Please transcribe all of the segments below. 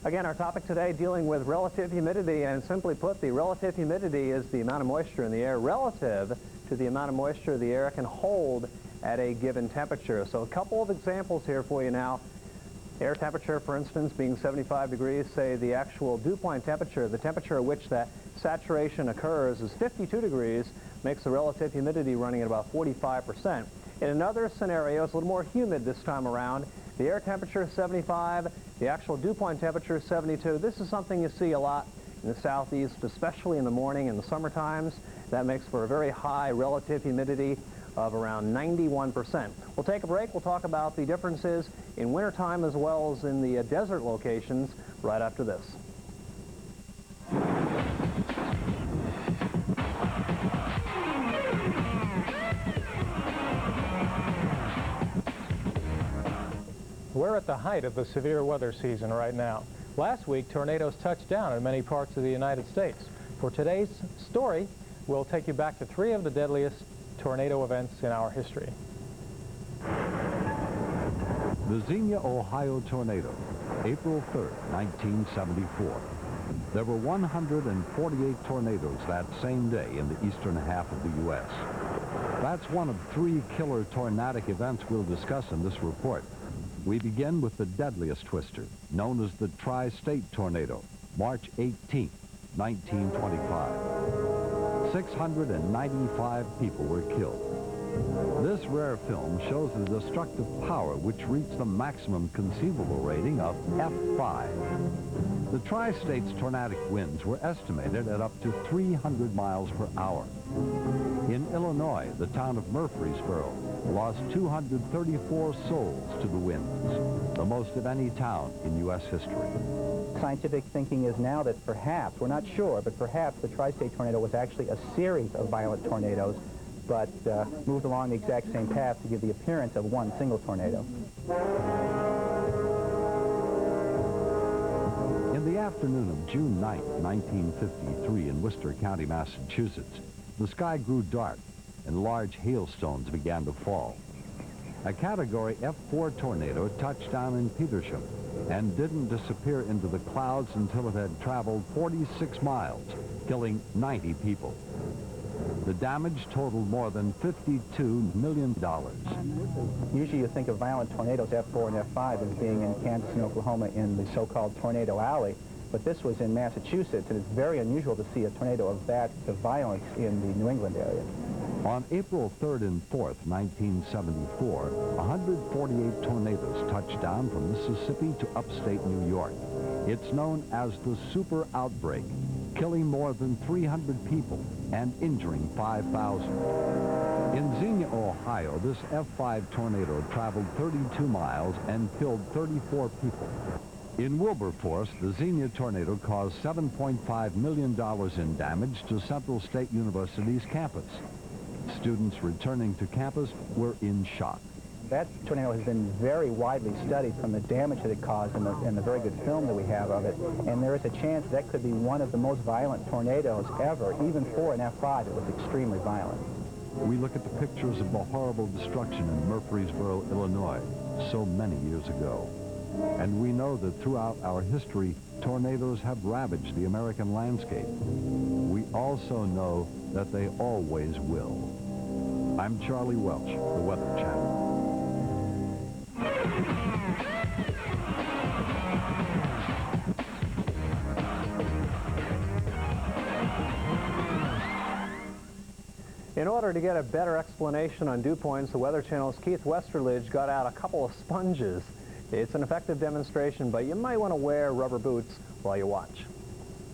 Again, our topic today dealing with relative humidity, and simply put, the relative humidity is the amount of moisture in the air relative to the amount of moisture the air can hold at a given temperature. So a couple of examples here for you now. Air temperature, for instance, being 75 degrees, say the actual dew point temperature, the temperature at which that saturation occurs, is 52 degrees, makes the relative humidity running at about 45%. In another scenario, it's a little more humid this time around. The air temperature is 75, the actual dew point temperature is 72. This is something you see a lot in the southeast, especially in the morning in the summer times. That makes for a very high relative humidity of around 91%. We'll take a break. We'll talk about the differences in wintertime as well as in the desert locations right after this. We're at the height of the severe weather season right now. Last week, tornadoes touched down in many parts of the United States. For today's story, we'll take you back to 3 of the deadliest tornado events in our history. The Xenia, Ohio tornado, April 3rd, 1974. There were 148 tornadoes that same day in the eastern half of the U.S. That's one of 3 killer tornadic events we'll discuss in this report. We begin with the deadliest twister, known as the Tri-State tornado, March 18, 1925. 695 people were killed. This rare film shows the destructive power which reached the maximum conceivable rating of F5. The Tri-State's tornadic winds were estimated at up to 300 miles per hour. In Illinois, the town of Murfreesboro lost 234 souls to the winds, the most of any town in U.S. history. Scientific thinking is now that perhaps, we're not sure, but perhaps the Tri-State tornado was actually a series of violent tornadoes, but moved along the exact same path to give the appearance of one single tornado. In the afternoon of June 9, 1953, in Worcester County, Massachusetts, the sky grew dark and large hailstones began to fall. A Category F4 tornado touched down in Petersham and didn't disappear into the clouds until it had traveled 46 miles, killing 90 people. The damage totaled more than $52 million. Usually you think of violent tornadoes, F4 and F5, as being in Kansas and Oklahoma in the so-called Tornado Alley, but this was in Massachusetts, and it's very unusual to see a tornado of that violence in the New England area. On April 3rd and 4th, 1974, 148 tornadoes touched down from Mississippi to upstate New York. It's known as the super outbreak, killing more than 300 people and injuring 5,000. In Xenia, Ohio, this F5 tornado traveled 32 miles and killed 34 people. In Wilberforce, the Xenia tornado caused $7.5 million in damage to Central State University's campus. Students returning to campus were in shock. That tornado has been very widely studied from the damage that it caused and the very good film that we have of it. And there is a chance that could be one of the most violent tornadoes ever. Even for an F5, it was extremely violent. We look at the pictures of the horrible destruction in Murfreesboro, Illinois, so many years ago. And we know that throughout our history, tornadoes have ravaged the American landscape. We also know that they always will. I'm Charlie Welch, the Weather Channel. In order to get a better explanation on dew points, the Weather Channel's Keith Westerledge got out a couple of sponges. It's an effective demonstration, but you might want to wear rubber boots while you watch.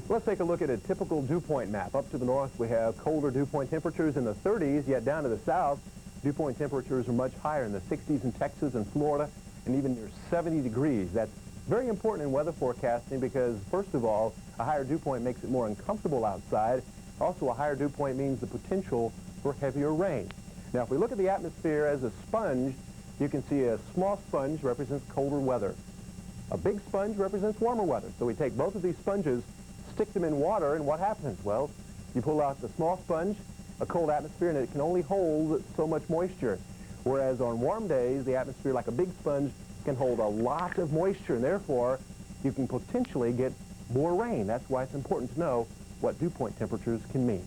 Let's take a look at a typical dew point map. Up to the north, we have colder dew point temperatures in the 30s, yet down to the south, dew point temperatures are much higher in the 60s in Texas and Florida, and even near 70 degrees. That's very important in weather forecasting because, first of all, a higher dew point makes it more uncomfortable outside. Also, a higher dew point means the potential for heavier rain. Now, if we look at the atmosphere as a sponge, you can see a small sponge represents colder weather. A big sponge represents warmer weather. So we take both of these sponges, stick them in water, and what happens? Well, you pull out the small sponge, a cold atmosphere, and it can only hold so much moisture. Whereas on warm days, the atmosphere, like a big sponge, can hold a lot of moisture, and therefore, you can potentially get more rain. That's why it's important to know what dew point temperatures can mean.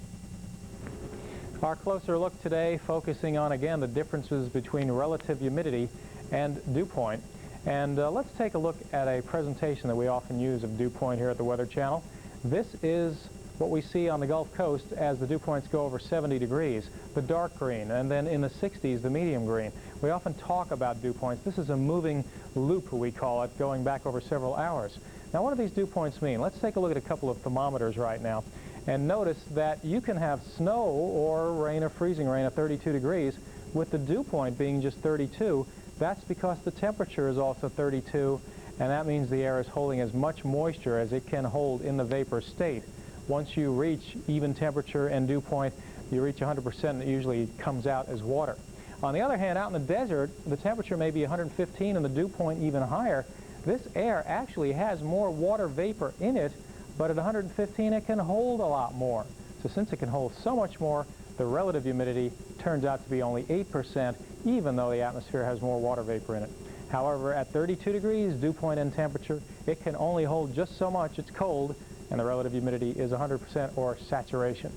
Our closer look today focusing on, again, the differences between relative humidity and dew point. And let's take a look at a presentation that we often use of dew point here at the Weather Channel. This is what we see on the Gulf Coast as the dew points go over 70 degrees, the dark green, and then in the 60s, the medium green. We often talk about dew points. This is a moving loop, we call it, going back over several hours. Now, what do these dew points mean? Let's take a look at a couple of thermometers right now. And notice that you can have snow or rain or freezing rain at 32 degrees with the dew point being just 32. That's because the temperature is also 32, and that means the air is holding as much moisture as it can hold in the vapor state. Once you reach even temperature and dew point, you reach 100%, and it usually comes out as water. On the other hand, out in the desert, the temperature may be 115 and the dew point even higher. This air actually has more water vapor in it, but at 115 it can hold a lot more. So since it can hold so much more, the relative humidity turns out to be only 8%, even though the atmosphere has more water vapor in it. However, at 32 degrees dew point and temperature, it can only hold just so much. It's cold, and the relative humidity is 100% or saturation.